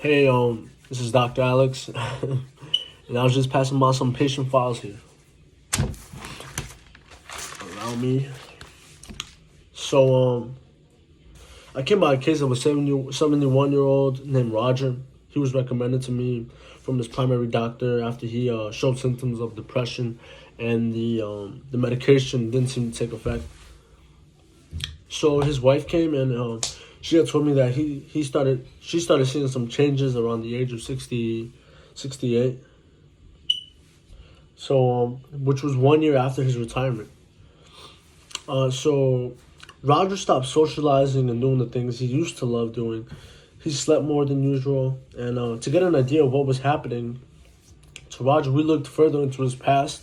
Hey, this is Dr. Alex, and I was just passing by some patient files here. Allow me. So, I came by a case of a 71-year-old named Roger. He was recommended to me from his primary doctor after he showed symptoms of depression, and the medication didn't seem to take effect. So his wife came and she had told me that she started seeing some changes around the age of 68. So which was 1 year after his retirement. So Roger stopped socializing and doing the things he used to love doing. He slept more than usual, and to get an idea of what was happening to Roger, we looked further into his past.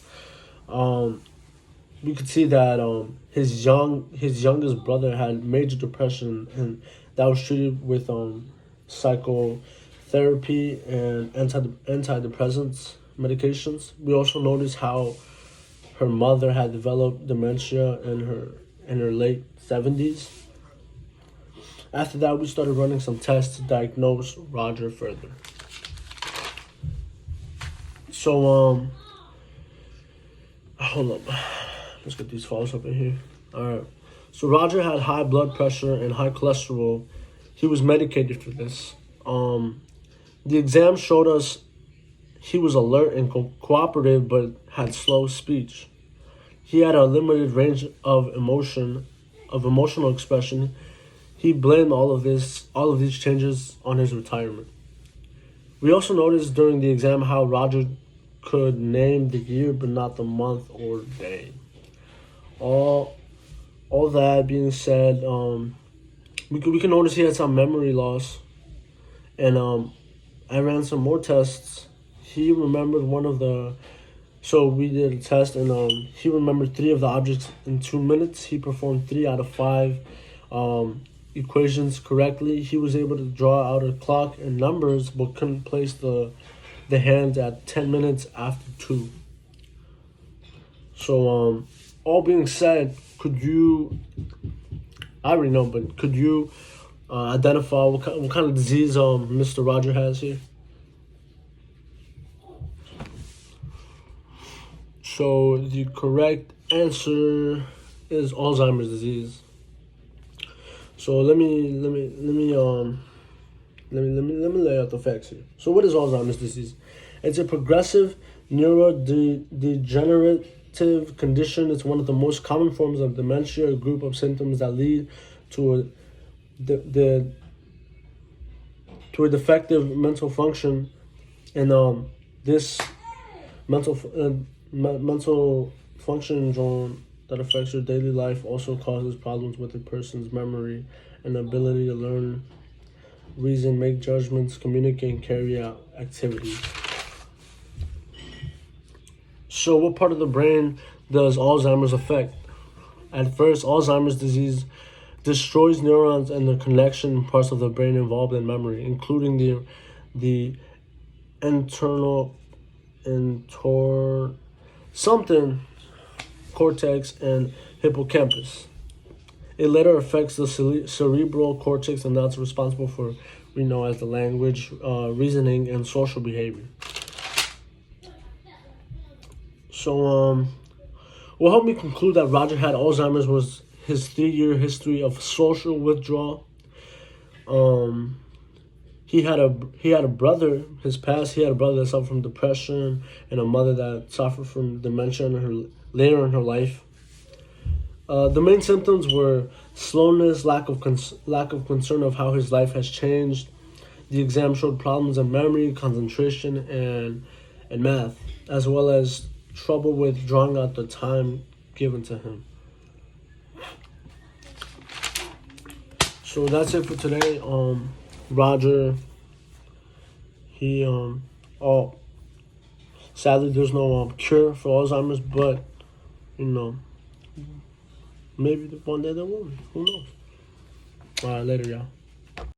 We could see that his youngest brother had major depression, and that was treated with psychotherapy and antidepressants medications. We also noticed how her mother had developed dementia in her late 70s. After that, we started running some tests to diagnose Roger further. So hold up. Let's get these files up in here. Alright. So Roger had high blood pressure and high cholesterol. He was medicated for this. The exam showed us he was alert and cooperative but had slow speech. He had a limited range of emotional expression. He blamed all of these changes on his retirement. We also noticed during the exam how Roger could name the year but not the month or day. All that being said, we can notice he had some memory loss, and I ran some more tests. He remembered so we did a test, and he remembered 3 of the objects in 2 minutes. He performed 3 out of 5 equations correctly. He was able to draw out a clock and numbers, but couldn't place the hand at 10 minutes after 2. So all being said, could you identify what kind of disease Mr. Roger has here? So the correct answer is Alzheimer's disease. So let me lay out the facts here. So what is Alzheimer's disease? It's a progressive neurodegenerative condition. It's one of the most common forms of dementia, a group of symptoms that lead to a defective mental function, and this mental function zone that affects your daily life also causes problems with a person's memory and ability to learn, reason, make judgments, communicate, and carry out activities. So what part of the brain does Alzheimer's affect? At first, Alzheimer's disease destroys neurons and the connection parts of the brain involved in memory, including the cortex and hippocampus. It later affects the cerebral cortex, and that's responsible for, as the language, reasoning, and social behavior. So, what helped me conclude that Roger had Alzheimer's was his 3-year history of social withdrawal. He had a brother. He had a brother that suffered from depression, and a mother that suffered from dementia later in her life. The main symptoms were slowness, lack of concern of how his life has changed. The exam showed problems in memory, concentration, and math, as well as trouble with drawing out the time given to him. So that's it for today. Roger, sadly there's no cure for Alzheimer's, but maybe one day there will be. Who knows? All right, later, y'all.